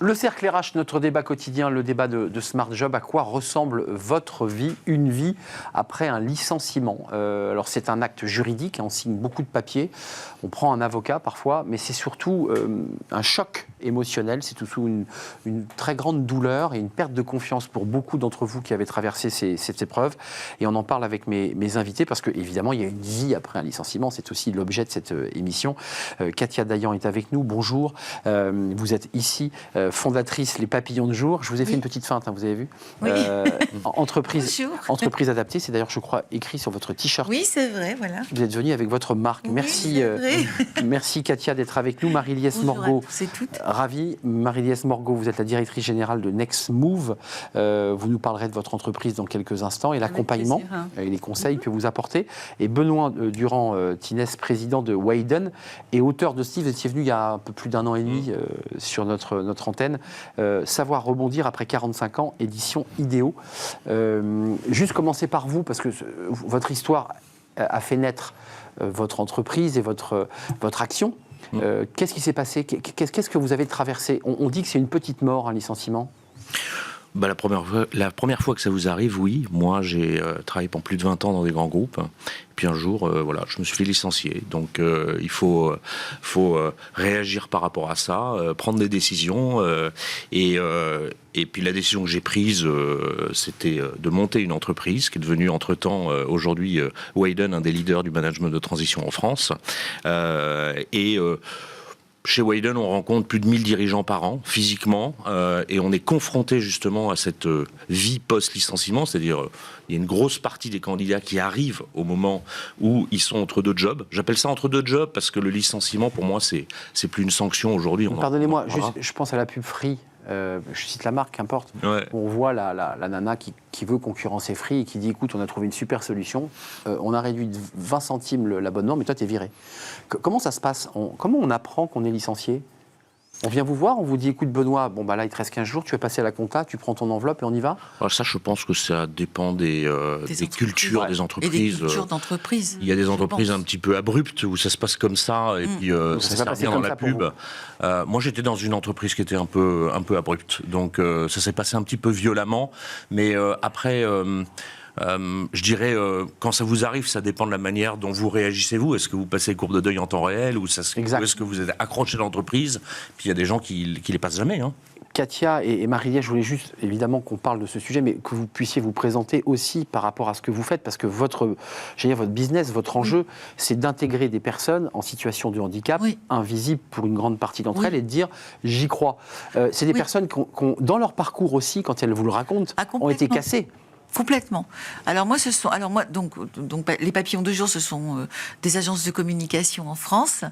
Le cercle RH, notre débat quotidien, le débat de Smart Job. À quoi ressemble votre vie, une vie après un licenciement? Alors c'est un acte juridique, on signe beaucoup de papiers, on prend un avocat parfois, mais c'est surtout un choc émotionnel, c'est surtout une très grande douleur et une perte de confiance pour beaucoup d'entre vous qui avez traversé cette épreuve. Et on en parle avec mes invités parce qu'évidemment, il y a une vie après un licenciement, c'est aussi l'objet de cette émission. Katia Dayan est avec nous, bonjour. Vous êtes ici, fondatrice Les Papillons de Jour. Je vous ai fait une petite feinte, vous avez vu. Oui. Entreprise adaptée, c'est d'ailleurs, je crois, écrit sur votre t-shirt. Oui, c'est vrai, voilà. Vous êtes venue avec votre marque. Oui, merci, merci Katia d'être avec nous. Marie-Liesse Morgot, ravie. Marie-Liesse Morgot, vous êtes la directrice générale de Next Move. Vous nous parlerez de votre entreprise dans quelques instants et l'accompagnement et les conseils que vous apportez. Et Benoît Durand-Tinès, président de Wayden et auteur de Steve, vous étiez venu il y a un peu plus d'1 an et demi sur notre antenne. Savoir rebondir après 45 ans, édition Idéo. Juste commencer par vous, parce que votre histoire a fait naître votre entreprise et votre action. Qu'est-ce qui s'est passé? Qu'est-ce que vous avez traversé? On dit que c'est une petite mort, un licenciement. La première fois que ça vous arrive, oui. Moi, j'ai travaillé pendant plus de 20 ans dans des grands groupes. Puis un jour, je me suis fait licencier. Donc, il faut réagir par rapport à ça, prendre des décisions. Et puis la décision que j'ai prise, c'était de monter une entreprise qui est devenue entre-temps, aujourd'hui, Wayden, un des leaders du management de transition en France. Chez Wayden, on rencontre plus de 1000 dirigeants par an, physiquement, et on est confronté justement à cette vie post-licenciement, c'est-à-dire il y a une grosse partie des candidats qui arrivent au moment où ils sont entre deux jobs. J'appelle ça entre deux jobs parce que le licenciement, pour moi, c'est plus une sanction aujourd'hui. Pardonnez-moi, je pense à la pub Free. Je cite la marque, qu'importe. Ouais. On voit la nana qui veut concurrencer Free et qui dit, écoute, on a trouvé une super solution, on a réduit de 20 centimes l'abonnement, mais toi, t'es viré. Comment ça se passe? Comment on apprend qu'on est licencié? On vient vous voir, on vous dit, écoute Benoît, là il te reste 15 jours, tu vas passer à la compta, tu prends ton enveloppe et on y va? Alors ça, je pense que ça dépend des cultures des entreprises. Et des cultures d'entreprise. Il y a des entreprises un petit peu abruptes où ça se passe comme ça et puis ça se passe bien dans la pub. Moi j'étais dans une entreprise qui était un peu abrupte, donc ça s'est passé un petit peu violemment, mais après... je dirais, quand ça vous arrive, ça dépend de la manière dont vous réagissez vous. Est-ce que vous passez les courbes de deuil en temps réel ou est-ce que vous êtes accroché à l'entreprise? Puis il y a des gens qui les passent jamais. Katia et Marie-Liesse, je voulais juste évidemment qu'on parle de ce sujet, mais que vous puissiez vous présenter aussi par rapport à ce que vous faites, parce que votre business, votre enjeu, c'est d'intégrer des personnes en situation de handicap, invisibles pour une grande partie d'entre elles, et de dire j'y crois. C'est des personnes qui ont, dans leur parcours aussi, quand elles vous le racontent, ont été cassées. Complètement. Alors moi, donc les Papillons de Jour, ce sont des agences de communication en France,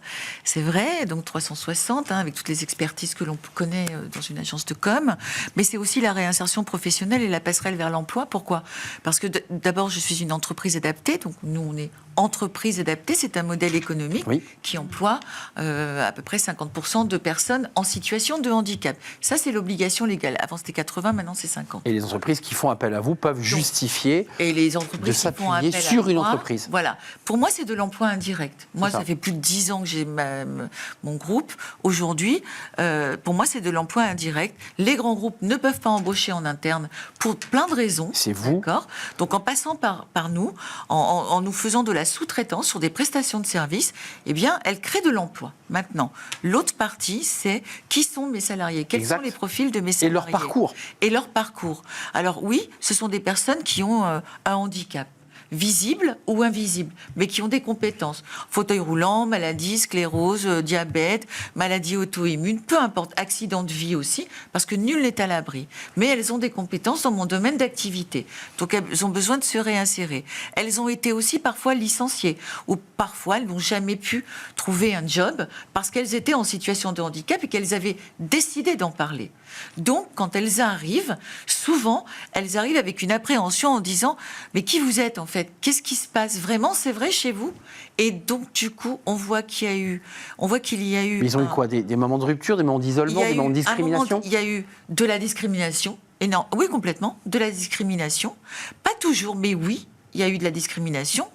c'est vrai, donc 360, avec toutes les expertises que l'on connaît dans une agence de com, mais c'est aussi la réinsertion professionnelle et la passerelle vers l'emploi. Pourquoi? Parce que d'abord, je suis une entreprise adaptée, donc nous, on est entreprise adaptée, c'est un modèle économique qui emploie à peu près 50% de personnes en situation de handicap. Ça, c'est l'obligation légale. Avant, c'était 80, maintenant, c'est 50. Et les entreprises qui font appel à vous peuvent justifier de s'appuyer sur une entreprise. Voilà. Pour moi, c'est de l'emploi indirect. Moi, ça fait plus de 10 ans que j'ai mon groupe. Aujourd'hui, pour moi, c'est de l'emploi indirect. Les grands groupes ne peuvent pas embaucher en interne pour plein de raisons. C'est vous. D'accord. Donc, en passant par nous, en nous faisant de la sous-traitance sur des prestations de services, eh bien, elle crée de l'emploi. Maintenant, l'autre partie, c'est qui sont mes salariés? Quels sont les profils de mes salariés? Et leur parcours. Alors oui, ce sont des personnes qui ont un handicap, visible ou invisible, mais qui ont des compétences. Fauteuil roulant, maladie, sclérose, diabète, maladie auto-immune, peu importe, accident de vie aussi, parce que nul n'est à l'abri. Mais elles ont des compétences dans mon domaine d'activité. Donc elles ont besoin de se réinsérer. Elles ont été aussi parfois licenciées, ou parfois elles n'ont jamais pu trouver un job parce qu'elles étaient en situation de handicap et qu'elles avaient décidé d'en parler. Donc, quand elles arrivent, souvent, elles arrivent avec une appréhension en disant « Mais qui vous êtes en fait? Qu'est-ce qui se passe? Vraiment, c'est vrai chez vous ?» Et donc, du coup, on voit qu'il y a eu... Mais ils ont eu quoi? Des moments de rupture, des moments d'isolement, des moments de discrimination? Il y a eu de la discrimination. Oui, complètement, de la discrimination. Pas toujours, mais oui. il y a eu de la discrimination,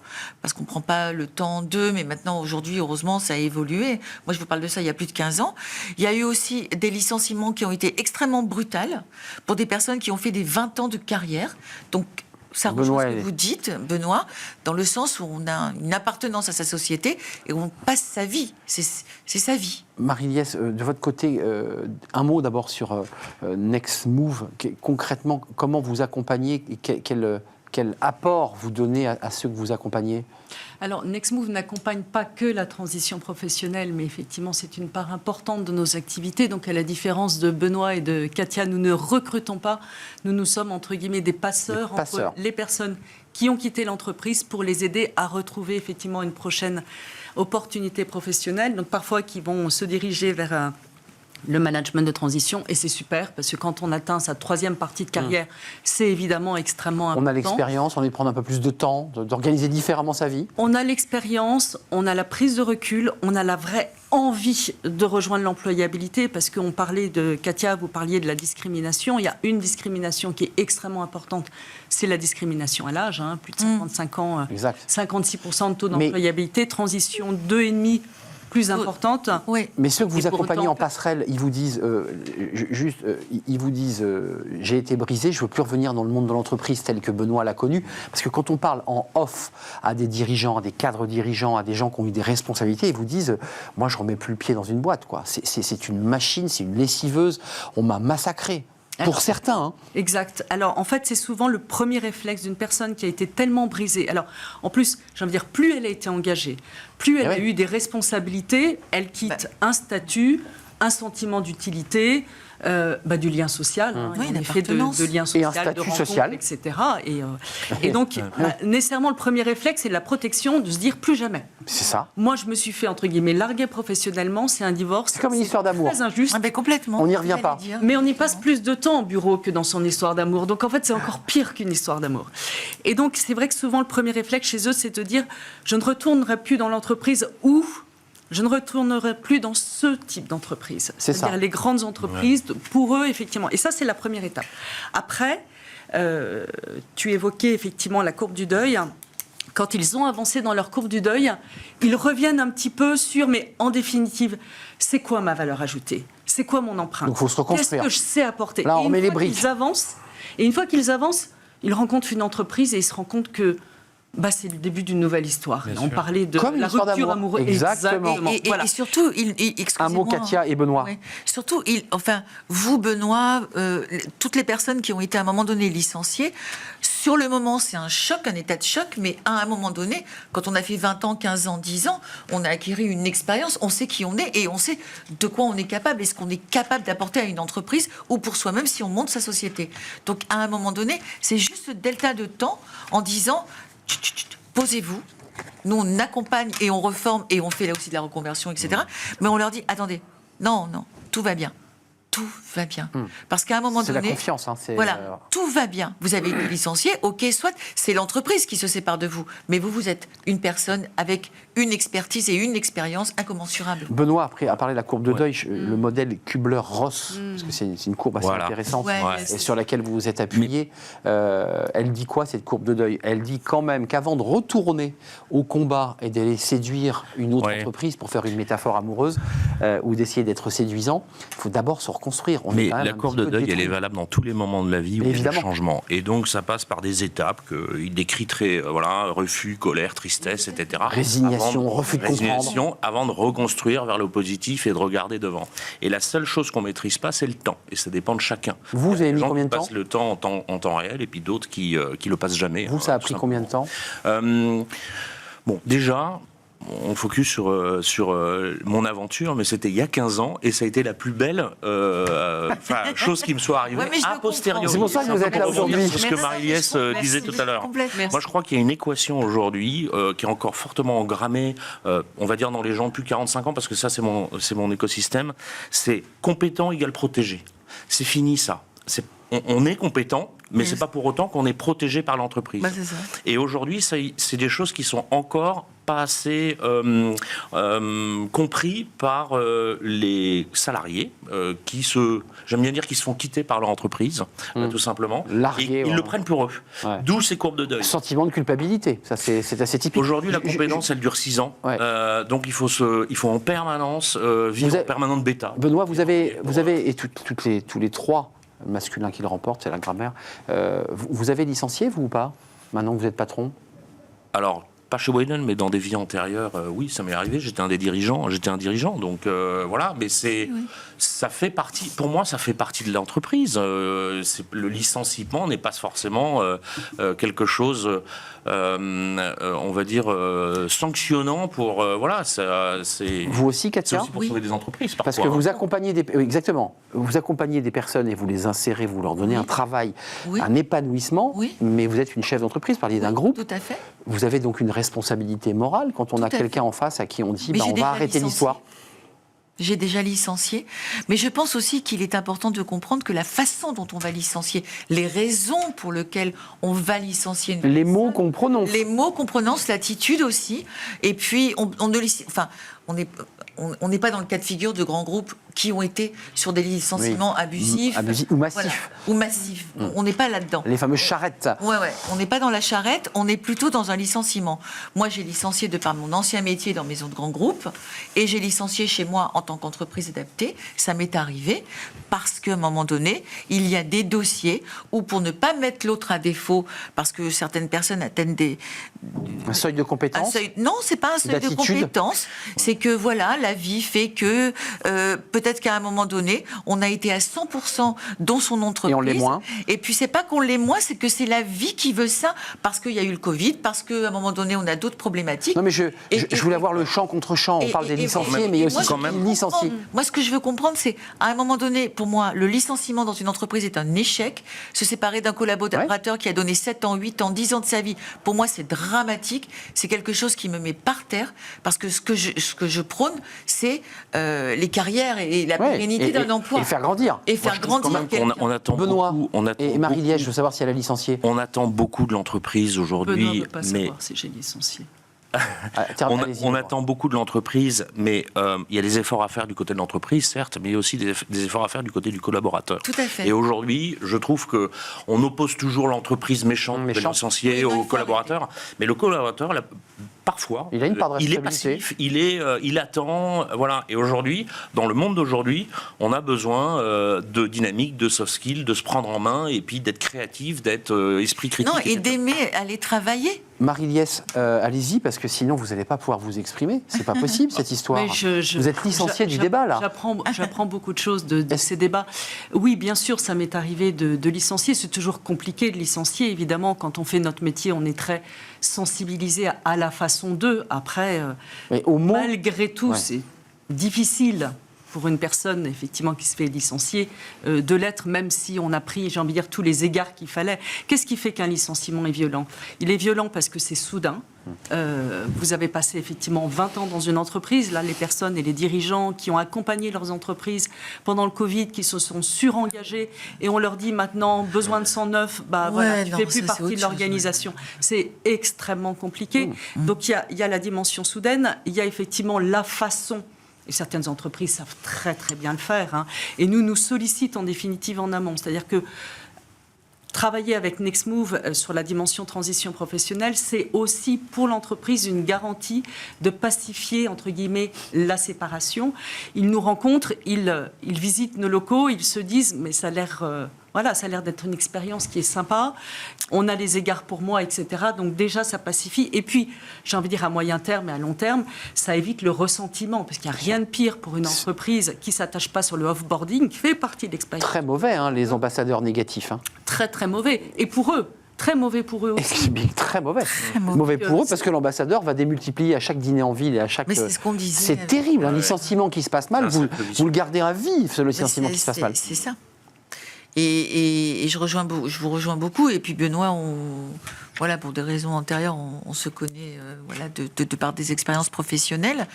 parce qu'on ne prend pas le temps d'eux, mais maintenant, aujourd'hui, heureusement, ça a évolué. Moi, je vous parle de ça il y a plus de 15 ans. Il y a eu aussi des licenciements qui ont été extrêmement brutals pour des personnes qui ont fait des 20 ans de carrière. Donc, ça rejoint ce que vous dites, Benoît, dans le sens où on a une appartenance à sa société et où on passe sa vie. C'est sa vie. Marie-Liesse, de votre côté, un mot d'abord sur Next Move. Concrètement, comment vous accompagnez et quel apport vous donnez à ceux que vous accompagnez ? Alors, Next Move n'accompagne pas que la transition professionnelle, mais effectivement, c'est une part importante de nos activités. Donc, à la différence de Benoît et de Katia, nous ne recrutons pas. Nous sommes, entre guillemets, des passeurs entre les personnes qui ont quitté l'entreprise pour les aider à retrouver effectivement une prochaine opportunité professionnelle. Donc, parfois, qui vont se diriger vers le management de transition, et c'est super, parce que quand on atteint sa 3e partie de carrière, c'est évidemment extrêmement important. On a l'expérience, on va prendre un peu plus de temps, d'organiser différemment sa vie. On a l'expérience, on a la prise de recul, on a la vraie envie de rejoindre l'employabilité, parce qu'on parlait de, Katia, vous parliez de la discrimination. Il y a une discrimination qui est extrêmement importante, c'est la discrimination à l'âge, plus de 55 ans, 56% de taux d'employabilité, transition 2,5 plus importante. Oui. Mais ceux que vous accompagnez en passerelle, ils vous disent, j'ai été brisé, je ne veux plus revenir dans le monde de l'entreprise tel que Benoît l'a connu. Parce que quand on parle en off à des dirigeants, à des cadres dirigeants, à des gens qui ont eu des responsabilités, ils vous disent, moi je ne remets plus le pied dans une boîte, quoi. C'est une machine, c'est une lessiveuse, on m'a massacré. Pour certains. Exact. Alors, en fait, c'est souvent le premier réflexe d'une personne qui a été tellement brisée. Alors, en plus, j'ai envie de dire, plus elle a été engagée, plus elle a eu des responsabilités, elle quitte un statut, un sentiment d'utilité, du lien social, en effet, de lien social, et un statut social, etc. Et donc, nécessairement, le premier réflexe, c'est la protection, de se dire plus jamais. C'est ça. Moi, je me suis fait, entre guillemets, larguer professionnellement, c'est un divorce. C'est comme une histoire d'amour. Très injuste. Complètement. On n'y revient pas. Mais on y passe plus de temps au bureau que dans son histoire d'amour. Donc, en fait, c'est encore pire qu'une histoire d'amour. Et donc, c'est vrai que souvent, le premier réflexe chez eux, c'est de dire, je ne retournerai plus dans l'entreprise où je ne retournerai plus dans ce type d'entreprise. C'est-à-dire les grandes entreprises, pour eux, effectivement. Et ça, c'est la première étape. Après, tu évoquais effectivement la courbe du deuil. Quand ils ont avancé dans leur courbe du deuil, ils reviennent un petit peu sur, mais en définitive, c'est quoi ma valeur ajoutée ? C'est quoi mon empreinte ? Donc il faut se reconstruire. Qu'est-ce que je sais apporter ? Là, on met les briques. Et une fois qu'ils avancent, ils rencontrent une entreprise et ils se rendent compte que c'est le début d'une nouvelle histoire. On parlait de la rupture amoureuse. Exactement. Et surtout, un mot, Katia et Benoît. Oui. Surtout, vous, Benoît, toutes les personnes qui ont été à un moment donné licenciées, sur le moment, c'est un choc, un état de choc, mais à un moment donné, quand on a fait 20 ans, 15 ans, 10 ans, on a acquis une expérience, on sait qui on est et on sait de quoi on est capable et ce qu'on est capable d'apporter à une entreprise ou pour soi-même si on monte sa société. Donc, à un moment donné, c'est juste ce delta de temps en disant... Posez-vous. Nous, on accompagne et on reforme et on fait là aussi de la reconversion, etc. Mais on leur dit, attendez, non, tout va bien. Tout va bien. Parce qu'à un moment donné... C'est la confiance. Voilà, tout va bien. Vous avez été licencié, ok, soit c'est l'entreprise qui se sépare de vous. Mais vous êtes une personne avec une expertise et une expérience incommensurable. Benoît, après, a parlé de la courbe de deuil, le modèle Kubler-Ross, parce que c'est une courbe assez intéressante et sur laquelle vous vous êtes appuyé. Elle dit quoi, cette courbe de deuil ? Elle dit quand même qu'avant de retourner au combat et d'aller séduire une autre entreprise, pour faire une métaphore amoureuse, ou d'essayer d'être séduisant, il faut d'abord se reconstruire. Mais la courbe de deuil, elle est valable dans tous les moments de la vie où il y a des changements. Et donc, ça passe par des étapes qu'il décrit très, refus, colère, tristesse, etc. Résignation, refus de comprendre. Avant de reconstruire vers le positif et de regarder devant. Et la seule chose qu'on ne maîtrise pas, c'est le temps. Et ça dépend de chacun. Vous avez mis combien de temps ? Passent le temps en temps réel, et puis d'autres qui le passent jamais. Vous, ça a pris combien de temps ? Déjà... On focus sur mon aventure, mais c'était il y a 15 ans et ça a été la plus belle chose qui me soit arrivée a posteriori. C'est pour ça que vous êtes là aujourd'hui. C'est ce que Marie-Liesse disait tout à l'heure. Moi, je crois qu'il y a une équation aujourd'hui qui est encore fortement engrammée, on va dire dans les gens de plus de 45 ans, parce que ça, c'est mon écosystème. C'est compétent égale protégé. C'est fini, ça. on est compétent, mais c'est pas pour autant qu'on est protégé par l'entreprise. Bah, c'est ça. Et aujourd'hui, c'est des choses qui sont encore pas assez compris par les salariés j'aime bien dire, qui se font quitter par leur entreprise, tout simplement. Largués, et ils le prennent pour eux. Ouais. D'où ces courbes de deuil. Sentiment de culpabilité, ça c'est assez typique. Aujourd'hui, la compétence, elle dure 6 ans. Ouais. Donc il faut en permanence vivre en permanente bêta. Benoît, vous avez et tous les trois masculins qui le remportent, c'est la grammaire. Vous avez licencié, vous ou pas? Maintenant que vous êtes patron? Alors, pas chez Wayden, mais dans des vies antérieures, oui, ça m'est arrivé. J'étais un dirigeant, donc voilà. Mais ça fait partie. Pour moi, ça fait partie de l'entreprise. Le licenciement n'est pas forcément quelque chose, on va dire, sanctionnant pour voilà. C'est. Vous aussi, Katia? C'est aussi pour sauver des entreprises. Parce que vous accompagnez exactement. Vous accompagnez des personnes et vous les insérez, vous leur donnez un travail, un épanouissement. Mais vous êtes une chef d'entreprise, vous parliez d'un groupe. Tout à fait. Vous avez donc une responsabilité morale quand on a quelqu'un en face à qui on dit on va arrêter l'histoire. J'ai déjà licencié, mais je pense aussi qu'il est important de comprendre que la façon dont on va licencier, les raisons pour lesquelles on va licencier une personne, les mots qu'on prononce. Les mots qu'on prononce, l'attitude aussi, et puis on n'est pas dans le cas de figure de grands groupes qui ont été sur des licenciements abusifs ou massifs. Voilà, ou massifs. On n'est pas là-dedans. Les fameuses charrettes. Ouais. On n'est pas dans la charrette, on est plutôt dans un licenciement. Moi, j'ai licencié de par mon ancien métier dans maison de grands groupes et j'ai licencié chez moi en tant qu'entreprise adaptée. Ça m'est arrivé parce qu'à un moment donné, il y a des dossiers où, pour ne pas mettre l'autre à défaut, parce que certaines personnes atteignent un seuil de compétence. Non, c'est pas un seuil de compétence. C'est que voilà, la vie fait que peut-être qu'à un moment donné, on a été à 100% dans son entreprise. Et on l'est moins. Et puis c'est pas qu'on l'est moins, c'est que c'est la vie qui veut ça, parce qu'il y a eu le Covid, parce qu'à un moment donné, on a d'autres problématiques. Non mais je voulais avoir le champ contre champ. On parle des licenciés, mais il y a aussi quand même licenciés. Moi, ce que je veux comprendre, c'est à un moment donné, pour moi, le licenciement dans une entreprise est un échec. Se séparer d'un collaborateur qui a donné 7 ans, 8 ans, 10 ans de sa vie, pour moi, c'est dramatique. C'est quelque chose qui me met par terre, parce que ce que je prône, c'est les carrières et la pérennité d'un emploi. Et faire grandir. Et faire grandir quelqu'un. On attend Benoît beaucoup, et Marie-Liesse, je veux savoir si elle a licencié. On attend beaucoup de l'entreprise aujourd'hui. Benoît ne veut pas savoir si j'ai licencié. On attend beaucoup de l'entreprise, mais il y a des efforts à faire du côté de l'entreprise, certes, mais il y a aussi des efforts à faire du côté du collaborateur. Tout à fait. Et aujourd'hui, je trouve qu'on oppose toujours l'entreprise méchante de licencier au collaborateur, mais le collaborateur, parfois, il a une part de il est passif, il attend, voilà. Et aujourd'hui, dans le monde d'aujourd'hui, on a besoin de dynamique, de soft skills, de se prendre en main et puis d'être créatif, d'être esprit critique. Non, et d'aimer aller travailler. Marie-Liesse, allez-y, parce que sinon vous n'allez pas pouvoir vous exprimer. C'est pas possible cette histoire. Vous êtes licencié du débat là. J'apprends beaucoup de choses de ces débats. Oui, bien sûr, ça m'est arrivé de licencier. C'est toujours compliqué de licencier. Évidemment, quand on fait notre métier, on est très sensibilisé à la façon d'eux. Après, malgré tout, c'est difficile pour une personne, effectivement, qui se fait licencier, de l'être, même si on a pris, j'ai envie de dire, tous les égards qu'il fallait. Qu'est-ce qui fait qu'un licenciement est violent? Il est violent parce que c'est soudain. Vous avez passé effectivement 20 ans dans une entreprise. Là, les personnes et les dirigeants qui ont accompagné leurs entreprises pendant le Covid, qui se sont surengagés, et on leur dit maintenant, besoin de 109, voilà, tu ne fais plus partie de l'organisation. C'est extrêmement compliqué. Donc il y a la dimension soudaine, il y a effectivement la façon. Et certaines entreprises savent très très bien le faire. Et nous sollicitent en définitive en amont. C'est-à-dire que travailler avec NextMove sur la dimension transition professionnelle, c'est aussi pour l'entreprise une garantie de pacifier, entre guillemets, la séparation. Ils nous rencontrent, ils visitent nos locaux, ils se disent « mais ça a l'air... ça a l'air d'être une expérience qui est sympa. On a les égards pour moi, etc. » Donc déjà, ça pacifie. Et puis, j'ai envie de dire à moyen terme et à long terme, ça évite le ressentiment. Parce qu'il n'y a rien de pire pour une entreprise qui ne s'attache pas sur le off-boarding, qui fait partie de l'expérience. Très mauvais, les ambassadeurs négatifs. Très, très mauvais. Et pour eux. Très mauvais pour eux aussi. Très mauvais. Mauvais pour eux parce que l'ambassadeur va démultiplier à chaque dîner en ville et à chaque... Mais c'est ce qu'on disait. C'est terrible, un licenciement qui se passe mal. Vous le gardez à vie, ce licenciement qui se passe mal. C'est ça. Et je vous rejoins beaucoup. Et puis Benoît, voilà, pour des raisons antérieures, on se connaît voilà, de par des expériences professionnelles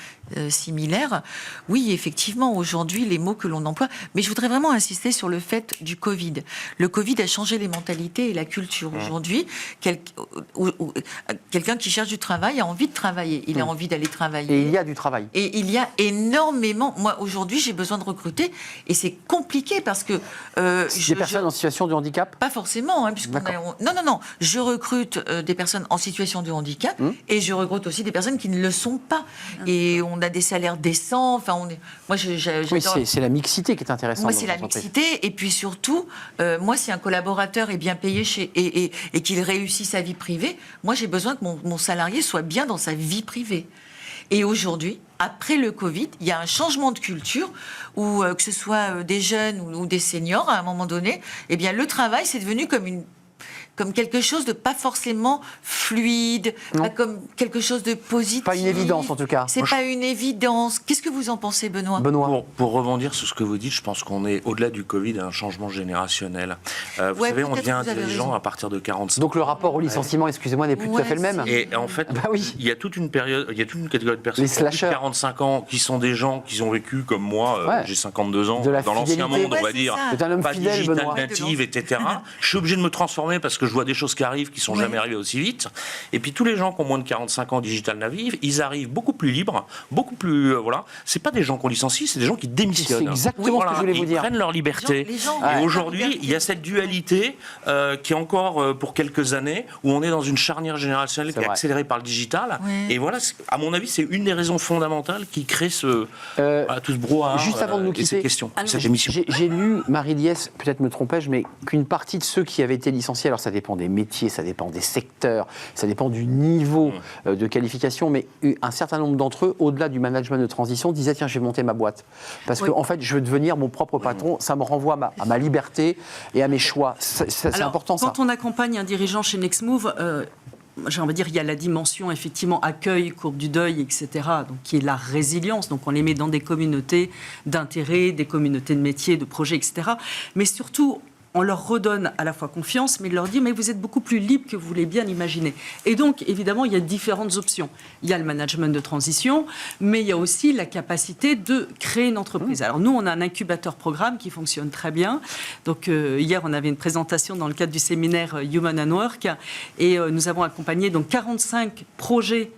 similaires. Oui, effectivement, aujourd'hui, les mots que l'on emploie. Mais je voudrais vraiment insister sur le fait du Covid. Le Covid a changé les mentalités et la culture. Aujourd'hui, quelqu'un qui cherche du travail a envie de travailler. Il a envie d'aller travailler. Et il y a du travail. Et il y a énormément... Moi, aujourd'hui, j'ai besoin de recruter. Et c'est compliqué parce que... des personnes en situation de handicap ? Pas forcément. Hein, non. Je recrute des personnes en situation de handicap et je recrute aussi des personnes qui ne le sont pas. Et on a des salaires décents. Enfin, moi, oui, c'est la mixité qui est intéressante. Moi, c'est la mixité. Et puis surtout, moi, si un collaborateur est bien payé et qu'il réussit sa vie privée, moi, j'ai besoin que mon salarié soit bien dans sa vie privée. Et aujourd'hui, après le Covid, il y a un changement de culture où, que ce soit des jeunes ou des seniors, à un moment donné, eh bien, le travail, c'est devenu comme quelque chose de pas forcément fluide, pas comme quelque chose de positif. Pas une évidence, en tout cas. C'est pas une évidence. Qu'est-ce que vous en pensez, Benoît ? Pour rebondir sur ce que vous dites, je pense qu'on est, au-delà du Covid, à un changement générationnel. Vous savez, on devient dirigeant à partir de 45 ans. Donc le rapport au licenciement, excusez-moi, n'est plus tout à fait le même. Et en fait, il y a toute une période, il y a toute une catégorie de personnes de 45 ans qui sont des gens qui ont vécu comme moi, j'ai 52 ans, dans l'ancien monde, on va dire, pas digital native, etc. Je suis obligé de me transformer parce que je vois des choses qui arrivent qui sont jamais arrivées aussi vite. Et puis tous les gens qui ont moins de 45 ans digital native, ils arrivent beaucoup plus libres, beaucoup plus voilà. C'est pas des gens qu'on licencie, c'est des gens qui démissionnent. C'est exactement ce que je voulais vous dire. Ils prennent leur liberté. Et aujourd'hui, il y a cette dualité qui est encore pour quelques années où on est dans une charnière générationnelle qui est accélérée par le digital. Et voilà, à mon avis, c'est une des raisons fondamentales qui crée tout ce brouhaha. Juste avant de nous quitter, j'ai lu, Marie-Liesse, peut-être me trompais-je, mais qu'une partie de ceux qui avaient été licenciés, alors ça dépend des métiers, ça dépend des secteurs, ça dépend du niveau de qualification, mais un certain nombre d'entre eux, au-delà du management de transition, disaient tiens, je vais monter ma boîte. Parce que en fait, je veux devenir mon propre patron, ça me renvoie à ma liberté et à mes choix. C'est important, ça. Quand on accompagne un dirigeant chez Nextmove, j'ai envie de dire, il y a la dimension effectivement accueil, courbe du deuil, etc., donc, qui est la résilience. Donc on les met dans des communautés d'intérêt, des communautés de métiers, de projets, etc. Mais surtout, on leur redonne à la fois confiance, mais il leur dit mais vous êtes beaucoup plus libre que vous voulez bien l'imaginer. Et donc, évidemment, il y a différentes options. Il y a le management de transition, mais il y a aussi la capacité de créer une entreprise. Alors nous, on a un incubateur programme qui fonctionne très bien. Donc hier, on avait une présentation dans le cadre du séminaire Human and Work, et nous avons accompagné donc 45 projets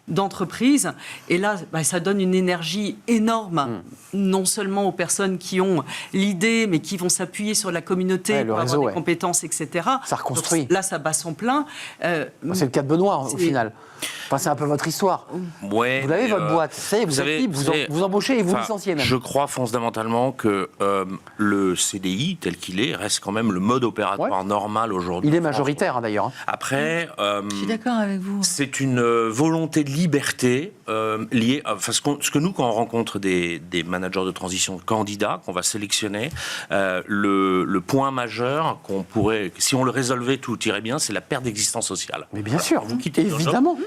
d'entreprise. Et là, ça donne une énergie énorme, non seulement aux personnes qui ont l'idée, mais qui vont s'appuyer sur la communauté pour avoir des compétences, etc. Ça reconstruit. Donc, là, ça bat son plein. C'est le cas de Benoît, au final. Enfin, c'est un peu votre histoire. Ouais, vous avez votre boîte, ça y est, vous êtes libre, vous embauchez et vous licenciez même. Je crois fondamentalement que le CDI, tel qu'il est, reste quand même le mode opératoire normal aujourd'hui. Il est majoritaire, d'ailleurs. Après, je suis d'accord avec vous. C'est une volonté de liberté liée à ce que nous, quand on rencontre des managers de transition candidats qu'on va sélectionner, le point majeur qu'on pourrait, si on le résolvait, tout irait bien, c'est la perte d'existence sociale. Mais bien sûr, vous quittez évidemment.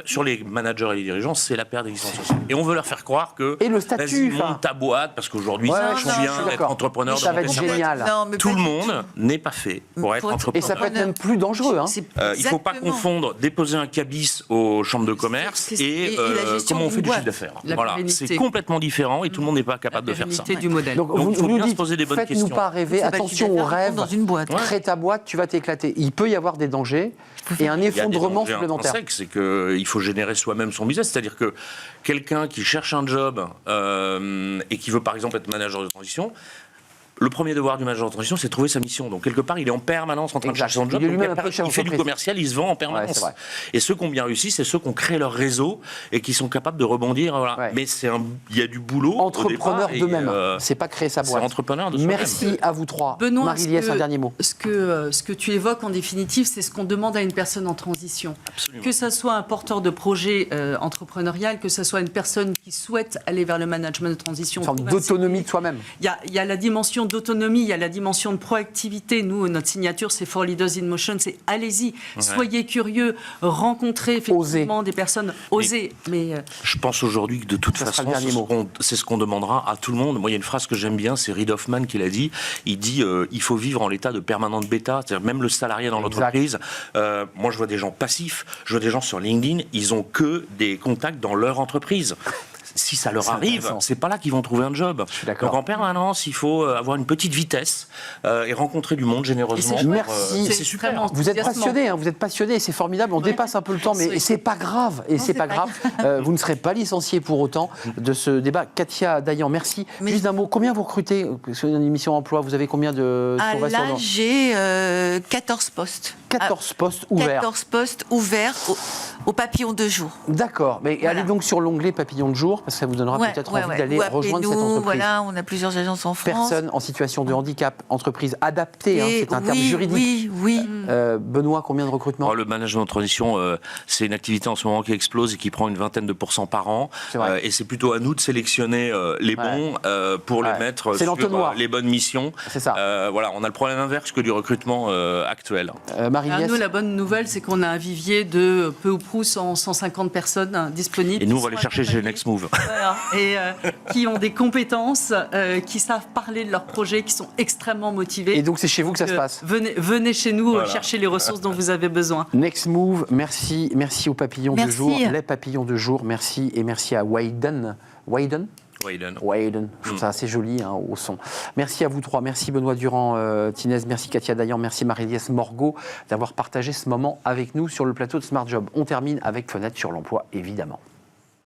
Sur les managers et les dirigeants, c'est la perte d'existence sociale. Et on veut leur faire croire que et le statut, monte ta boîte parce qu'aujourd'hui c'est bien d'être entrepreneur. Ça va être génial. Tout le monde n'est pas fait pour être entrepreneur. Et ça peut être même plus dangereux. Il ne faut pas confondre déposer un cabis aux chambres de commerce et comment on fait du chiffre d'affaires. Voilà, c'est complètement différent et tout le monde n'est pas capable de faire ça. Du modèle. Donc vous nous dites, faites-nous pas rêver, attention aux rêves, dans une boîte. Crée ta boîte, tu vas t'éclater. Il peut y avoir des dangers et un effondrement supplémentaire. C'est qu'il faut générer soi-même son business, c'est-à-dire que quelqu'un qui cherche un job et qui veut par exemple être manager de transition, le premier devoir du manager de transition, c'est de trouver sa mission. Donc, quelque part, il est en permanence en train de chercher son job. Il fait du commercial, il se vend en permanence. Et ceux qui ont bien réussi, c'est ceux qui ont créé leur réseau et qui sont capables de rebondir. Voilà. Ouais. Mais il y a du boulot. Entrepreneur d'eux-mêmes. C'est pas créer sa boîte. C'est entrepreneur de soi-même. Merci à vous trois. Benoît, Marie-Liesse, un dernier mot. Ce que tu évoques en définitive, c'est ce qu'on demande à une personne en transition. Absolument. Que ça soit un porteur de projet entrepreneurial, que ça soit une personne qui qui souhaitent aller vers le management de transition. Une forme d'autonomie de soi-même. Il y a la dimension d'autonomie, il y a la dimension de proactivité. Nous, notre signature, c'est For Leaders in Motion, c'est allez-y, soyez curieux, rencontrez effectivement des personnes, osez. Mais je pense aujourd'hui que de toute façon, c'est ce qu'on demandera à tout le monde. Moi, il y a une phrase que j'aime bien, c'est Reid Hoffman qui l'a dit. Il dit il faut vivre en l'état de permanente bêta, c'est-à-dire même le salarié dans l'entreprise. Moi, je vois des gens passifs, je vois des gens sur LinkedIn, ils ont que des contacts dans leur entreprise. Si ça leur arrive, c'est pas là qu'ils vont trouver un job. Donc en permanence, il faut avoir une petite vitesse et rencontrer du monde généreusement. Merci. C'est super. Vous êtes passionné, vous êtes passionné, c'est formidable. On dépasse un peu le temps, mais c'est pas grave. Et c'est pas grave. Vous ne serez pas licencié pour autant de ce débat. Katia Dayan, merci. Juste d'un mot, combien vous recrutez sur une émission emploi? Vous avez combien de là, j'ai 14 postes. 14 postes ouverts. 14 postes ouverts au papillon de jour. D'accord. Mais allez donc sur l'onglet papillon de jour, parce que ça vous donnera peut-être envie d'aller rejoindre cette entreprise. Voilà, on a plusieurs agences en France. Personnes en situation de handicap, entreprise adaptée, c'est un terme juridique. Oui. Benoît, combien de recrutements? Le management de transition, c'est une activité en ce moment qui explose et qui prend une vingtaine de % par an. Et c'est plutôt à nous de sélectionner les bons pour les mettre sur les bonnes missions. C'est ça. Voilà, on a le problème inverse que du recrutement actuel. Nous, la bonne nouvelle, c'est qu'on a un vivier de peu ou prou 150 personnes disponibles. Et nous, on va aller chercher chez Next Move. Voilà. Et qui ont des compétences, qui savent parler de leurs projets, qui sont extrêmement motivés. Et donc, c'est chez vous que ça se passe. Venez chez nous chercher les ressources dont vous avez besoin. Next Move, merci aux papillons de jour, les papillons de jour, merci. Et merci à Wayden. Wayden, je trouve ça assez joli au son. Merci à vous trois, merci Benoît Durand, Tinez, merci Katia Dayan, merci Marie-Liesse Morgot d'avoir partagé ce moment avec nous sur le plateau de Smart Job. On termine avec Fenêtre sur l'emploi, évidemment.